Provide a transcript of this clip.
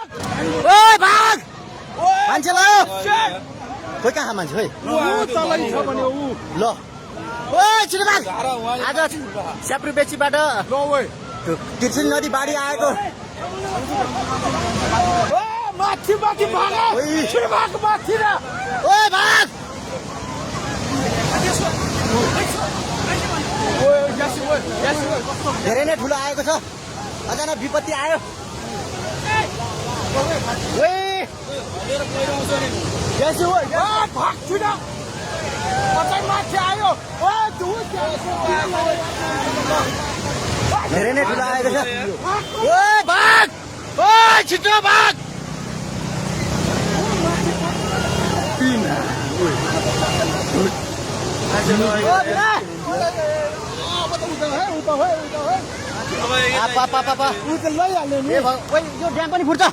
ओए भाग मान्छे ल खोइ कहाँ मान्छे खोइ ल ओए छिटो भाग आज स्याप्रु बेचीबाट तिर्सिल नदी बाढी आएको माथि माथि भाग माथि र ओए भाग धेरै नै ठुलो आएको छ अचानक विपत्ति आयो माथि आयो धेरै नै ठुलो आएको छ ओए भाग ओए छिटो भाग यो ड्याम पनि फुट्छ